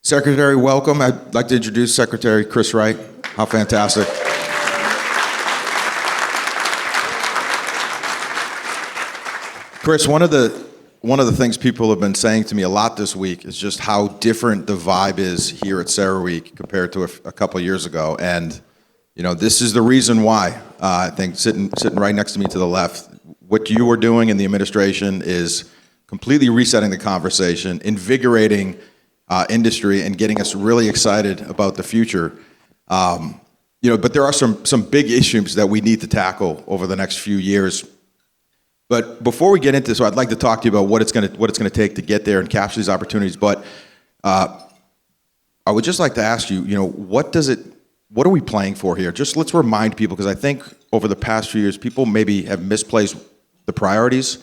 Secretary, welcome. I'd like to introduce Secretary Chris Wright. How fantastic. Chris, one of the things people have been saying to me a lot this week is just how different the vibe is here at CERAWeek compared to a couple of years ago. And, this is the reason why. I think sitting right next to me to the left, what you are doing in the administration is completely resetting the conversation, invigorating industry, and getting us really excited about the future. But there are some big issues that we need to tackle over the next few years. But before we get into this, I'd like to talk to you about what it's going to take to get there and capture these opportunities. But I would just like to ask you, what are we playing for here? Just let's remind people, because I think over the past few years, people maybe have misplaced the priorities.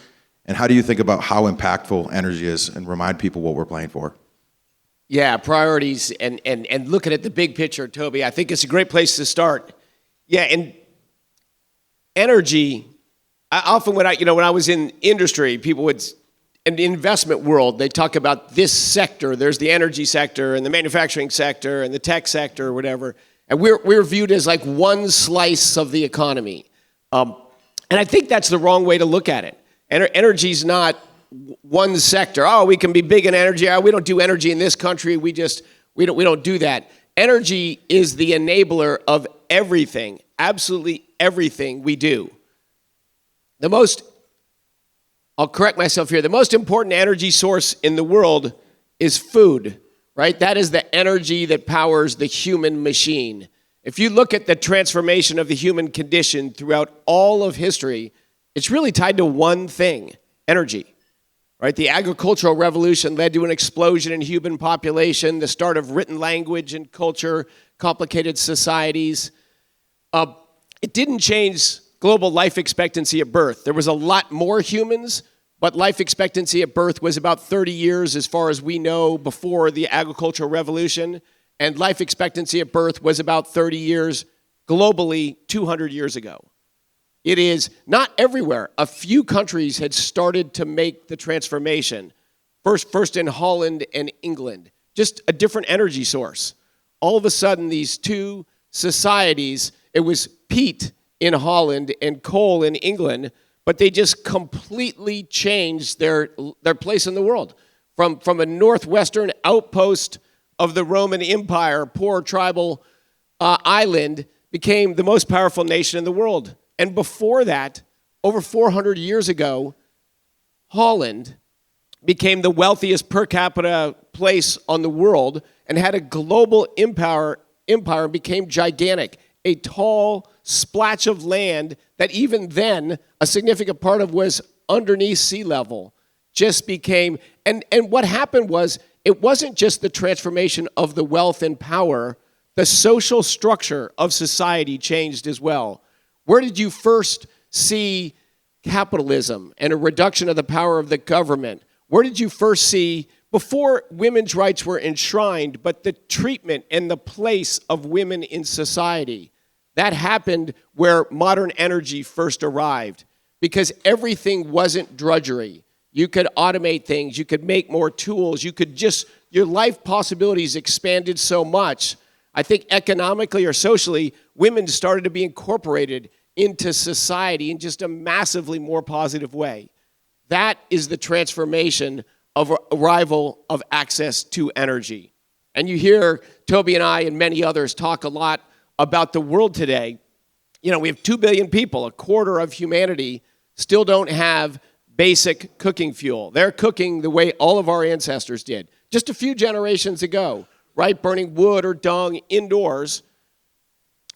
And how do you think about how impactful energy is, and remind people what we're playing for? Yeah, priorities and looking at the big picture, Toby, I think it's a great place to start. Yeah, and energy, when I was in industry, people would, in the investment world, they talk about this sector. There's the energy sector and the manufacturing sector and the tech sector or whatever. And we're viewed as like one slice of the economy. And I think that's the wrong way to look at it. Energy's not one sector. Oh, we can be big in energy. Oh, we don't do energy in this country. We don't do that. Energy is the enabler of everything, absolutely everything we do. I'll correct myself here. The most important energy source in the world is food, right? That is the energy that powers the human machine. If you look at the transformation of the human condition throughout all of history, it's really tied to one thing, energy. Right? The agricultural revolution led to an explosion in human population, the start of written language and culture, complicated societies. It didn't change global life expectancy at birth. There was a lot more humans, but life expectancy at birth was about 30 years as far as we know before the agricultural revolution, and life expectancy at birth was about 30 years globally 200 years ago. It is not everywhere. A few countries had started to make the transformation. First in Holland and England. Just a different energy source. All of a sudden, these two societies, it was peat in Holland and coal in England, but they just completely changed their place in the world. From a northwestern outpost of the Roman Empire, poor tribal island, became the most powerful nation in the world. And before that, over 400 years ago, Holland became the wealthiest per capita place on the world and had a global empire and became gigantic. A tall splotch of land that even then, a significant part of was underneath sea level, just became, and what happened was, it wasn't just the transformation of the wealth and power, the social structure of society changed as well. Where did you first see capitalism and a reduction of the power of the government? Where did you first see, before women's rights were enshrined, but the treatment and the place of women in society? That happened where modern energy first arrived, because everything wasn't drudgery. You could automate things, you could make more tools, your life possibilities expanded so much. I think economically or socially, women started to be incorporated into society in just a massively more positive way. That is the transformation of arrival of access to energy. And you hear Toby and I and many others talk a lot about the world today. We have 2 billion people, a quarter of humanity, still don't have basic cooking fuel. They're cooking the way all of our ancestors did, just a few generations ago, right? Burning wood or dung indoors.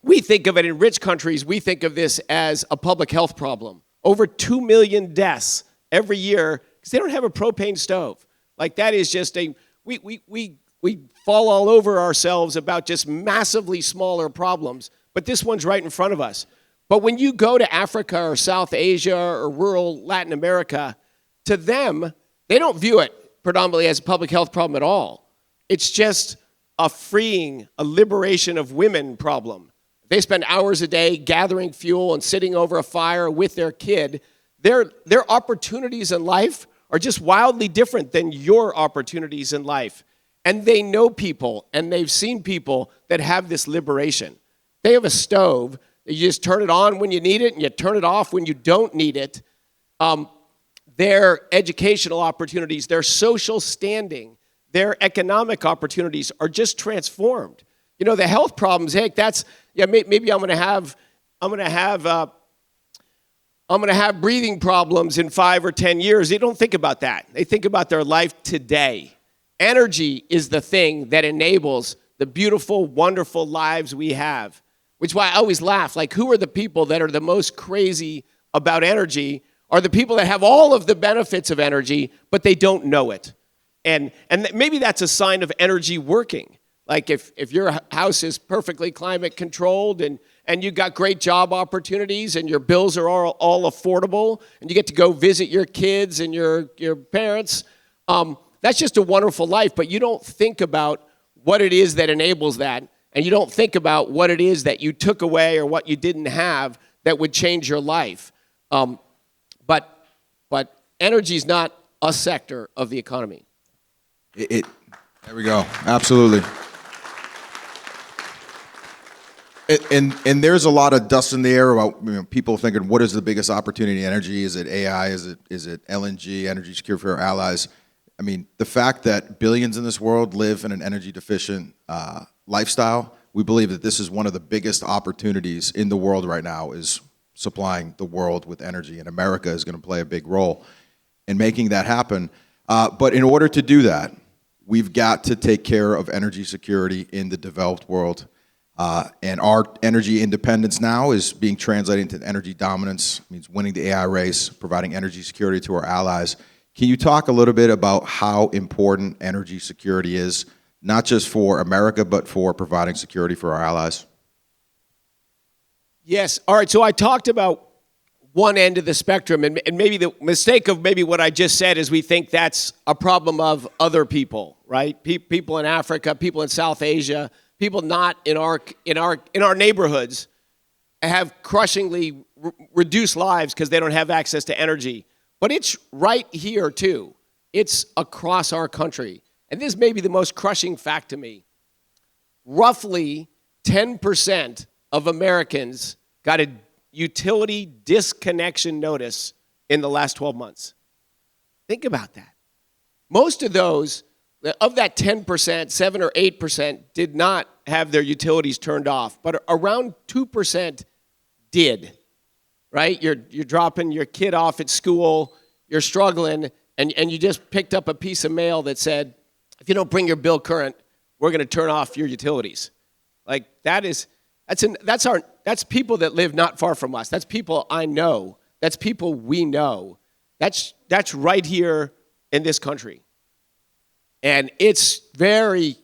We think of it in rich countries, we think of this as a public health problem. Over 2 million deaths every year because they don't have a propane stove. Like that is just we fall all over ourselves about just massively smaller problems, but this one's right in front of us. But when you go to Africa or South Asia or rural Latin America, to them, they don't view it predominantly as a public health problem at all. It's just a freeing, a liberation of women problem. They spend hours a day gathering fuel and sitting over a fire with their kid. Their opportunities in life are just wildly different than your opportunities in life. And they know people, and they've seen people that have this liberation. They have a stove. You just turn it on when you need it, and you turn it off when you don't need it. Their educational opportunities, their social standing, their economic opportunities are just transformed. You know, the health problems, heck, maybe I'm going to have breathing problems in 5 or 10 years. They don't think about that. They think about their life today. Energy is the thing that enables the beautiful, wonderful lives we have, which is why I always laugh. Like, who are the people that are the most crazy about energy? Are the people that have all of the benefits of energy, but they don't know it. And maybe that's a sign of energy working. Like if your house is perfectly climate controlled and you got great job opportunities and your bills are all affordable and you get to go visit your kids and your parents, that's just a wonderful life. But you don't think about what it is that enables that, and you don't think about what it is that you took away or what you didn't have that would change your life. But energy is not a sector of the economy. There we go. Absolutely. And there's a lot of dust in the air about people thinking, what is the biggest opportunity in energy? Is it AI? Is it LNG, energy security for our allies? I mean, the fact that billions in this world live in an energy deficient lifestyle, we believe that this is one of the biggest opportunities in the world right now, is supplying the world with energy, and America is going to play a big role in making that happen. But in order to do that, we've got to take care of energy security in the developed world. And our energy independence now is being translated into energy dominance. It means winning the AI race, providing energy security to our allies. Can you talk a little bit about how important energy security is, not just for America, but for providing security for our allies? Yes. All right. So I talked about one end of the spectrum, and maybe the mistake of maybe what I just said is we think that's a problem of other people, right? People in Africa, people in South Asia, people not in our neighborhoods have crushingly reduced lives because they don't have access to energy. But it's right here too. It's across our country. And this may be the most crushing fact to me. Roughly 10% of Americans got a utility disconnection notice in the last 12 months. Think about that. Most of those, of that 10%, 7 or 8% did not have their utilities turned off, but around 2% did, right? You're dropping your kid off at school, you're struggling, and you just picked up a piece of mail that said, if you don't bring your bill current, we're going to turn off your utilities. Like, that's people that live not far from us. That's people I know. That's people we know. That's right here in this country. And it's very,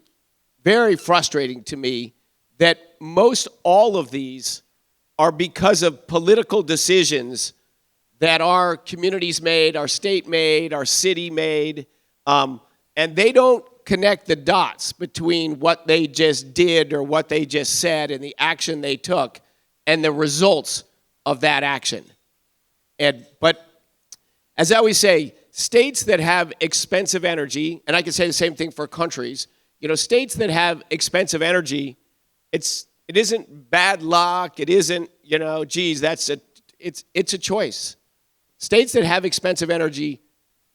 very frustrating to me that most all of these are because of political decisions that our communities made, our state made, our city made, and they don't connect the dots between what they just did or what they just said and the action they took and the results of that action. But as I always say, states that have expensive energy, and I can say the same thing for countries, states that have expensive energy, it isn't bad luck, it isn't, it's a choice. States that have expensive energy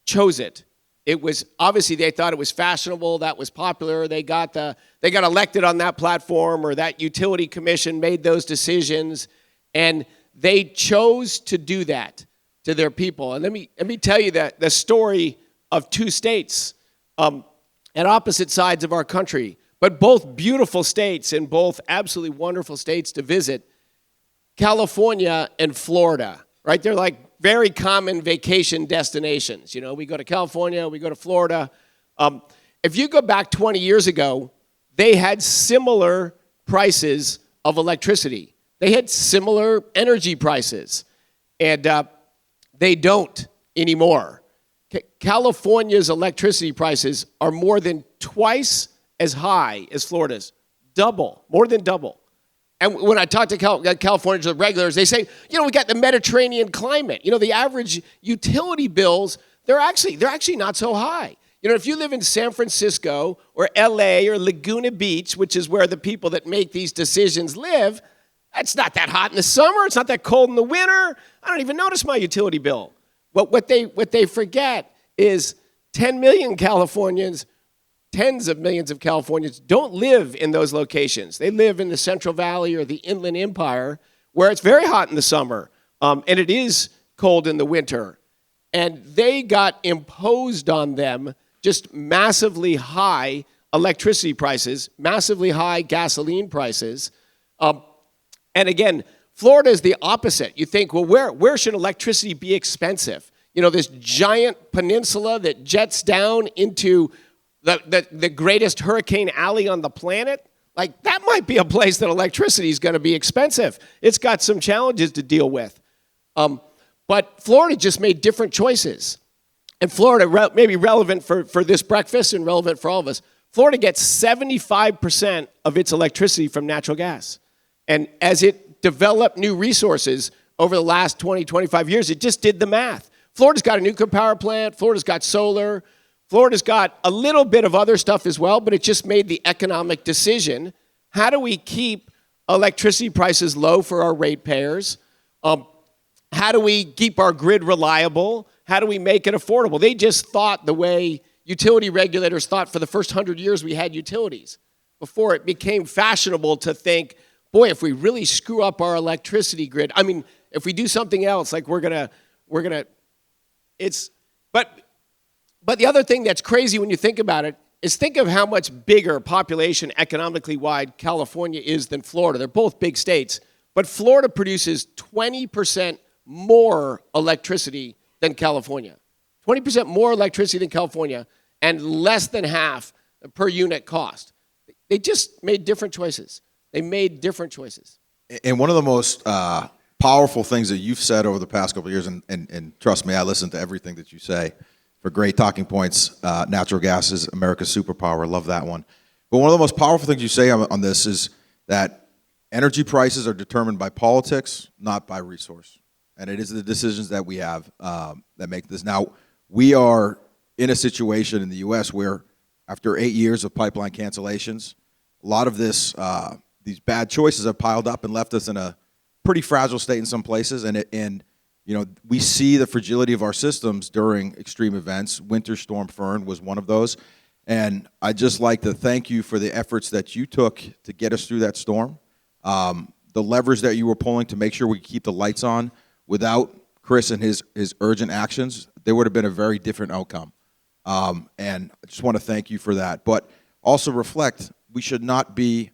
chose it. It was, obviously they thought it was fashionable, that was popular, they got elected on that platform, or that utility commission made those decisions, and they chose to do that to their people. And let me tell you that the story of two states at opposite sides of our country, but both beautiful states and both absolutely wonderful states to visit, California and Florida, right? They're like very common vacation destinations. We go to California, we go to Florida. If you go back 20 years ago, they had similar prices of electricity. They had similar energy prices, and they don't anymore. California's electricity prices are more than twice as high as Florida's. More than double. And when I talk to Californians, regulars, they say, we got the Mediterranean climate. The average utility bills, they're actually not so high. You know, if you live in San Francisco or LA or Laguna Beach, which is where the people that make these decisions live, it's not that hot in the summer. It's not that cold in the winter. I don't even notice my utility bill. What they forget is 10 million Californians, tens of millions of Californians don't live in those locations. They live in the Central Valley or the Inland Empire where it's very hot in the summer and it is cold in the winter. And they got imposed on them just massively high electricity prices, massively high gasoline prices. And again, Florida is the opposite. You think, well, where should electricity be expensive? You know, this giant peninsula that jets down into the greatest hurricane alley on the planet? Like, that might be a place that electricity is going to be expensive. It's got some challenges to deal with. But Florida just made different choices. And Florida may be relevant for this breakfast and relevant for all of us. Florida gets 75% of its electricity from natural gas. And as it developed new resources over the last 20, 25 years, it just did the math. Florida's got a nuclear power plant. Florida's got solar. Florida's got a little bit of other stuff as well, but it just made the economic decision. How do we keep electricity prices low for our ratepayers? How do we keep our grid reliable? How do we make it affordable? They just thought the way utility regulators thought for the first 100 years we had utilities, before it became fashionable to think, boy, if we really screw up our electricity grid, I mean, if we do something else, like we're gonna, but the other thing that's crazy when you think about it is think of how much bigger population economically wide California is than Florida. They're both big states, but Florida produces 20% more electricity than California. 20% more electricity than California and less than half per unit cost. They just made different choices. They made different choices. And one of the most powerful things that you've said over the past couple of years, and trust me, I listen to everything that you say for great talking points. Natural gas is America's superpower. Love that one. But one of the most powerful things you say on this is that energy prices are determined by politics, not by resource. And it is the decisions that we have that make this. Now, we are in a situation in the U.S. where after 8 years of pipeline cancellations, a lot of this, these bad choices have piled up and left us in a pretty fragile state in some places. And you know, we see the fragility of our systems during extreme events. Winter Storm Fern was one of those. And I'd just like to thank you for the efforts that you took to get us through that storm, the levers that you were pulling to make sure we keep the lights on. Without Chris and his urgent actions, there would have been a very different outcome. And I just want to thank you for that. But also reflect, we should not be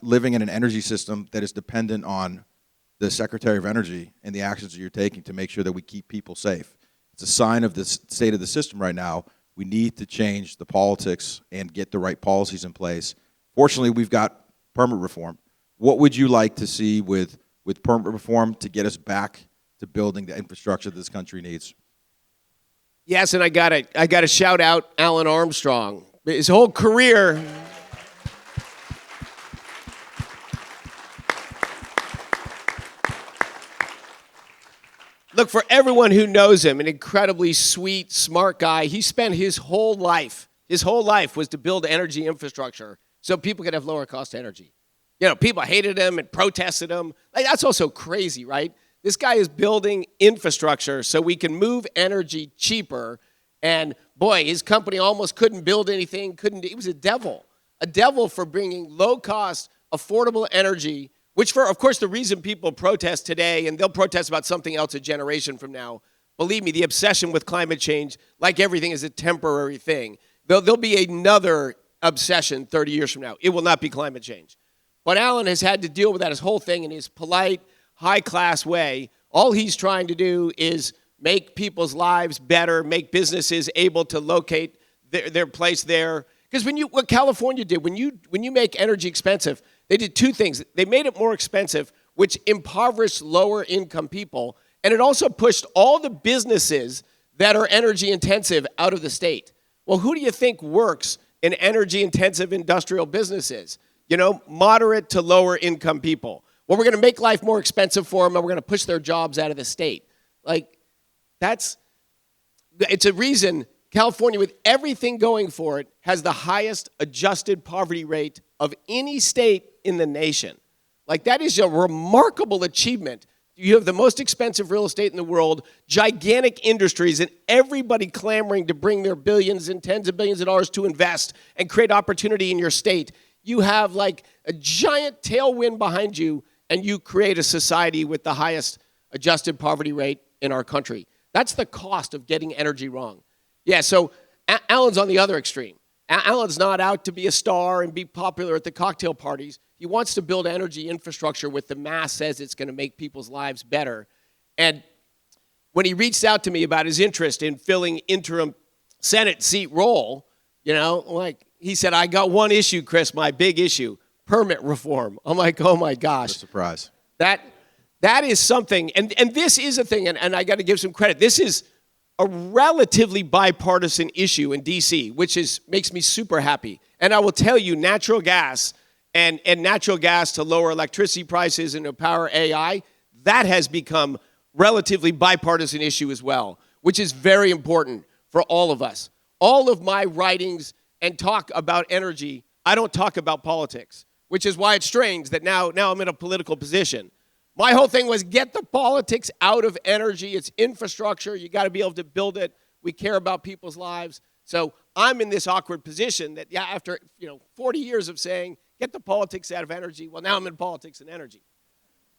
living in an energy system that is dependent on the Secretary of Energy and the actions that you're taking to make sure that we keep people safe. It's a sign of the state of the system right now. We need to change the politics and get the right policies in place. Fortunately, we've got permit reform. What would you like to see with permit reform to get us back to building the infrastructure this country needs? Yes, and I gotta shout out Alan Armstrong. His whole career. Look, for everyone who knows him, an incredibly sweet, smart guy. He spent his whole life was to build energy infrastructure so people could have lower cost energy. You know, people hated him and protested him. Like, that's also crazy, right? This guy is building infrastructure so we can move energy cheaper. And boy, his company almost couldn't build anything. He was a devil for bringing low cost, affordable energy, which of course, the reason people protest today, and they'll protest about something else a generation from now. Believe me, the obsession with climate change, like everything, is a temporary thing. There'll be another obsession 30 years from now. It will not be climate change. But Alan has had to deal with that, his whole thing, in his polite, high-class way. All he's trying to do is make people's lives better, make businesses able to locate their place there. Because what California did, when you make energy expensive, they did two things. They made it more expensive, which impoverished lower-income people, and it also pushed all the businesses that are energy-intensive out of the state. Well, who do you think works in energy-intensive industrial businesses? You know, moderate to lower-income people. Well, we're going to make life more expensive for them, and we're going to push their jobs out of the state. Like, it's a reason California, with everything going for it, has the highest adjusted poverty rate of any state in the nation. Like, that is a remarkable achievement. You have the most expensive real estate in the world, gigantic industries, and everybody clamoring to bring their billions and tens of billions of dollars to invest and create opportunity in your state. You have like a giant tailwind behind you, and you create a society with the highest adjusted poverty rate in our country. That's the cost of getting energy wrong. Yeah, so Alan's on the other extreme. Alan's not out to be a star and be popular at the cocktail parties. He wants to build energy infrastructure with the math says it's going to make people's lives better. And when he reached out to me about his interest in filling interim Senate seat role, you know, like he said, I got one issue, Chris, my big issue, permit reform. I'm like, oh my gosh. What a surprise. That is something, and this is a thing, and I got to give some credit. This is a relatively bipartisan issue in D.C., which makes me super happy. And I will tell you, natural gas and natural gas to lower electricity prices and to power AI, that has become relatively bipartisan issue as well, which is very important for all of us. All of my writings and talk about energy, I don't talk about politics, which is why it's strange that now I'm in a political position. My whole thing was get the politics out of energy. It's infrastructure. You got to be able to build it. We care about people's lives. So I'm in this awkward position that, yeah, after 40 years of saying, get the politics out of energy, well, now I'm in politics and energy.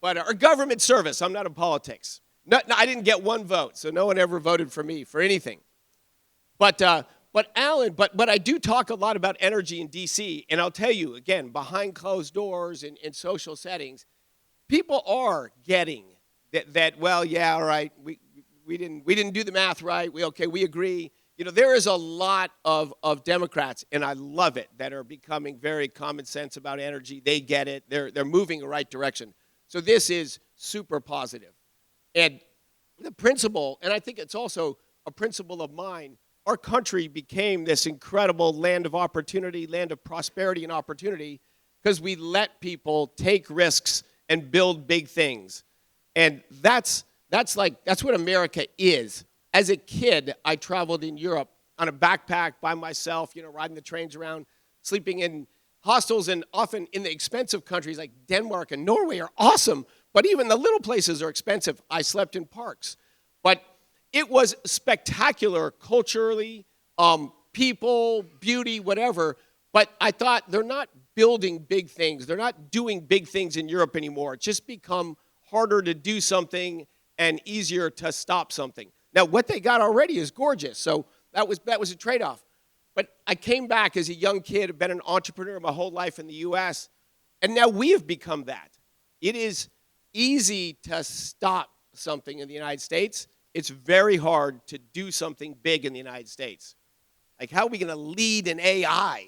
But or government service, I'm not in politics. No, I didn't get one vote, so no one ever voted for me for anything. But Alan, but I do talk a lot about energy in D.C., and I'll tell you, again, behind closed doors in social settings, people are getting that well, yeah, all right, we didn't do the math right. We agree. There is a lot of Democrats, and I love it, that are becoming very common sense about energy. They get it. They're moving the right direction. So this is super positive. And the principle, and I think it's also a principle of mine, our country became this incredible land of opportunity, land of prosperity and opportunity, because we let people take risks and build big things. And that's what America is. As a kid, I traveled in Europe on a backpack by myself, riding the trains around, sleeping in hostels, and often in the expensive countries like Denmark and Norway are awesome, but even the little places are expensive. I slept in parks. But it was spectacular culturally, people, beauty, whatever. But I thought, they're not building big things. They're not doing big things in Europe anymore. It's just become harder to do something and easier to stop something. Now, what they got already is gorgeous, so that was a trade-off. But I came back as a young kid, I've been an entrepreneur my whole life in the U.S., and now we have become that. It is easy to stop something in the United States. It's very hard to do something big in the United States. Like, how are we going to lead in AI?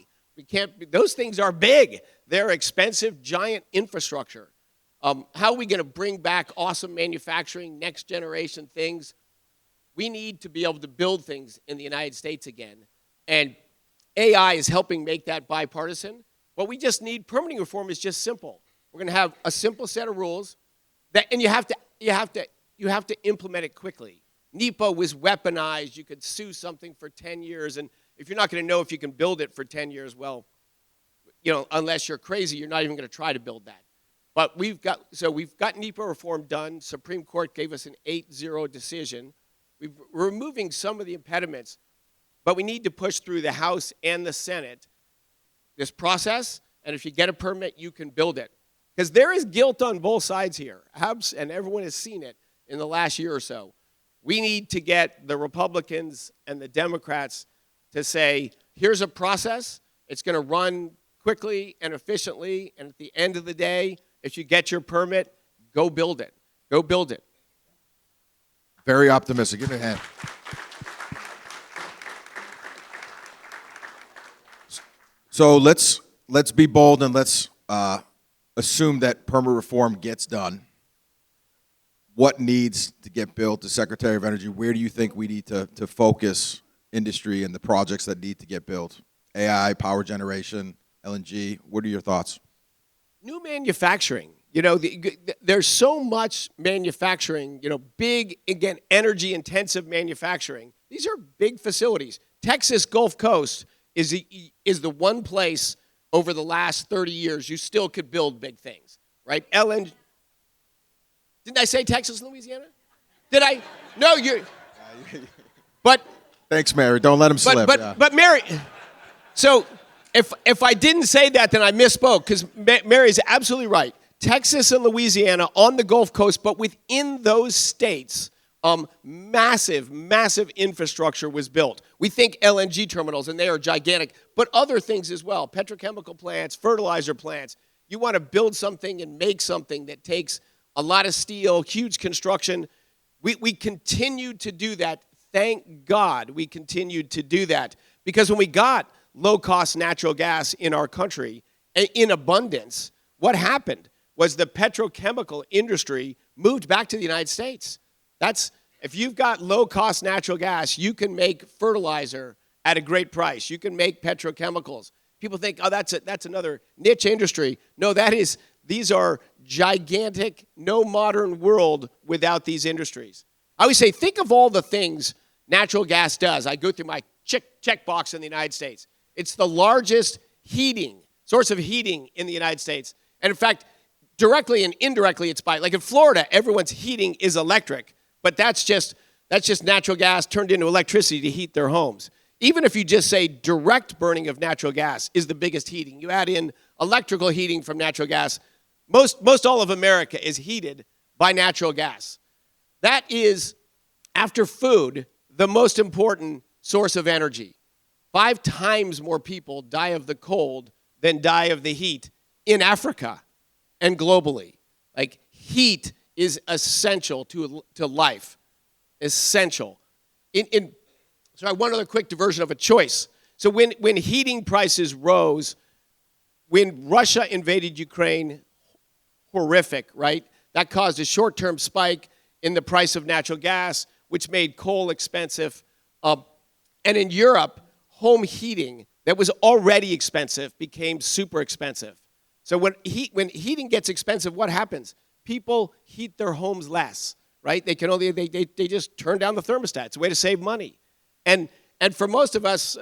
Those things are big. They're expensive, giant infrastructure. How are we going to bring back awesome manufacturing, next generation things? We need to be able to build things in the United States again. And AI is helping make that bipartisan. What we just need, permitting reform is just simple. We're going to have a simple set of rules, and you have to implement it quickly. NEPA was weaponized. You could sue something for 10 years, and if you're not going to know if you can build it for 10 years, well, unless you're crazy, you're not even going to try to build that. But we've got NEPA reform done. Supreme Court gave us an 8-0 decision. We're removing some of the impediments, but we need to push through the House and the Senate this process, and if you get a permit, you can build it. Because there is guilt on both sides here, and everyone has seen it in the last year or so. We need to get the Republicans and the Democrats to say, here's a process. It's going to run quickly and efficiently, and at the end of the day, if you get your permit, go build it. Go build it. Very optimistic. Give me a hand. So let's be bold, and let's assume that permit reform gets done. What needs to get built? The Secretary of Energy, where do you think we need to focus industry and the projects that need to get built? AI, power generation, LNG. What are your thoughts? New manufacturing. There's so much manufacturing, big, again, energy-intensive manufacturing. These are big facilities. Texas Gulf Coast is the one place over the last 30 years you still could build big things, right? LNG. Didn't I say Texas and Louisiana? Did I? No, you. But. Thanks, Mary. Don't let him slip. But Mary. So if I didn't say that, then I misspoke, because Mary is absolutely right. Texas and Louisiana on the Gulf Coast, but within those states, massive infrastructure was built. We think LNG terminals, and they are gigantic, but other things as well, petrochemical plants, fertilizer plants. You want to build something and make something that takes a lot of steel, huge construction. We continued to do that. Thank God we continued to do that, because when we got low-cost natural gas in our country in abundance, what happened was the petrochemical industry moved back to the United States. If you've got low-cost natural gas, you can make fertilizer at a great price. You can make petrochemicals. People think, oh, that's another niche industry. No, these are gigantic, no modern world without these industries. I always say, think of all the things natural gas does. I go through my check box in the United States. It's the largest source of heating in the United States. And in fact, directly and indirectly, it's like in Florida, everyone's heating is electric, but that's just natural gas turned into electricity to heat their homes. Even if you just say direct burning of natural gas is the biggest heating, you add in electrical heating from natural gas, most all of America is heated by natural gas. That is, after food, the most important source of energy. 5 times more people die of the cold than die of the heat in Africa and globally. Like, heat is essential to life. Essential. So one other quick diversion of a choice. So when heating prices rose, when Russia invaded Ukraine, horrific, right? That caused a short-term spike in the price of natural gas, which made coal expensive. And in Europe, home heating that was already expensive became super expensive. So when heating gets expensive, what happens? People heat their homes less, right? They just turn down the thermostat. It's a way to save money. And for most of us,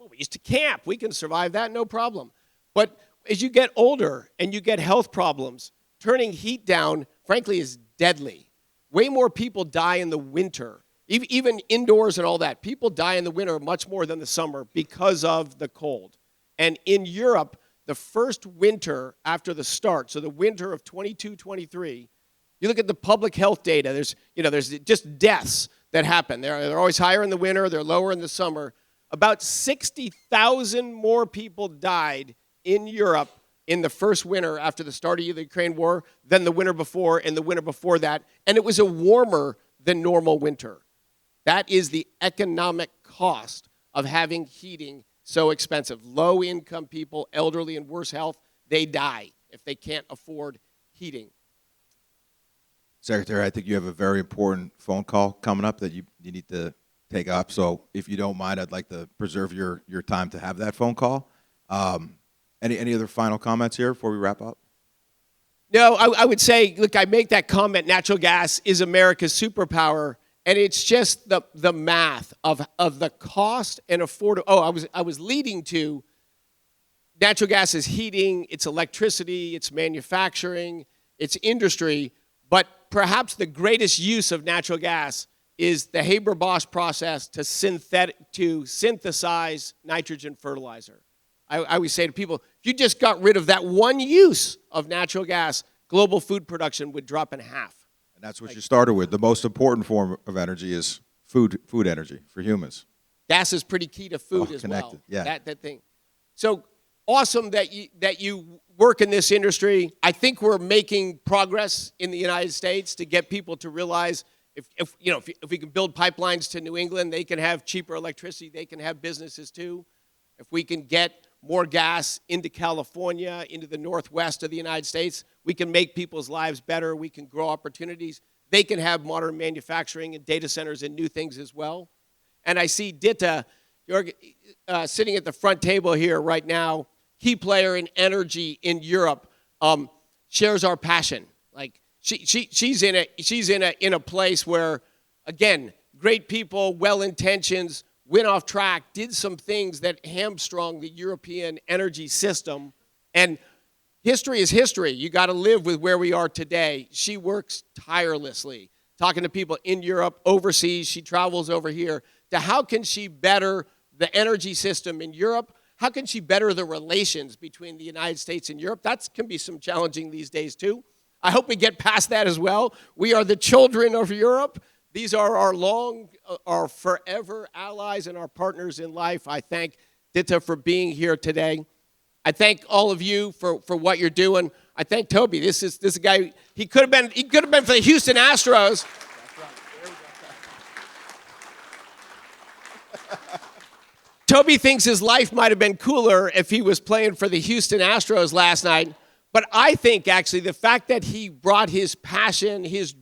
we used to camp. We can survive that, no problem. But as you get older and you get health problems, turning heat down, frankly, is deadly. Way more people die in the winter, even indoors and all that. People die in the winter much more than the summer because of the cold. And in Europe, the first winter after the start, so the winter of 22-23, you look at the public health data, there's just deaths that happen. They're always higher in the winter, they're lower in the summer. About 60,000 more people died in Europe in the first winter after the start of the Ukraine war than the winter before and the winter before that. And it was a warmer than normal winter. That is the economic cost of having heating so expensive. Low-income people, elderly and worse health, they die if they can't afford heating. Secretary, I think you have a very important phone call coming up that you need to take up. So if you don't mind, I'd like to preserve your time to have that phone call. Any other final comments here before we wrap up? No, I would say, look, I make that comment, natural gas is America's superpower, and it's just the math of the cost and affordability. Oh, I was leading to natural gas is heating, it's electricity, it's manufacturing, it's industry, but perhaps the greatest use of natural gas is the Haber-Bosch process to synthesize nitrogen fertilizer. I always say to people, if you just got rid of that one use of natural gas, global food production would drop in half. And that's what you started with. The most important form of energy is food energy for humans. Gas is pretty key to food as connected. well. Yeah. That thing. So awesome that you work in this industry. I think we're making progress in the United States to get people to realize if we can build pipelines to New England, they can have cheaper electricity. They can have businesses too. If we can get more gas into California, into the northwest of the United States, we can make people's lives better. We can grow opportunities. They can have modern manufacturing and data centers and new things as well. And I see Ditta, you're sitting at the front table here right now, key player in energy in Europe, shares our passion. Like she's in a place where, again, great people, well intentions, went off track, did some things that hamstrung the European energy system. And history is history. You got to live with where we are today. She works tirelessly, talking to people in Europe, overseas. She travels over here to how can she better the energy system in Europe? How can she better the relations between the United States and Europe? That can be some challenging these days too. I hope we get past that as well. We are the children of Europe. These are our forever allies and our partners in life. I thank Dita for being here today. I thank all of you for what you're doing. I thank Toby. This is a guy. He could have been for the Houston Astros. Toby thinks his life might have been cooler if he was playing for the Houston Astros last night. But I think, actually, the fact that he brought his passion, his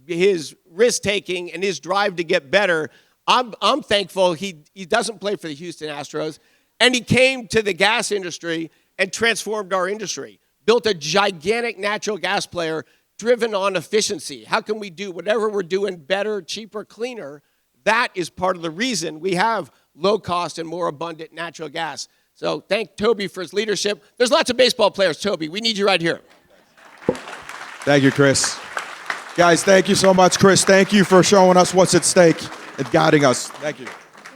risk-taking, and his drive to get better, I'm thankful he doesn't play for the Houston Astros. And he came to the gas industry and transformed our industry, built a gigantic natural gas player driven on efficiency. How can we do whatever we're doing better, cheaper, cleaner? That is part of the reason we have low-cost and more abundant natural gas. So thank Toby for his leadership. There's lots of baseball players, Toby. We need you right here. Thank you, Chris. Guys, thank you so much, Chris. Thank you for showing us what's at stake and guiding us. Thank you.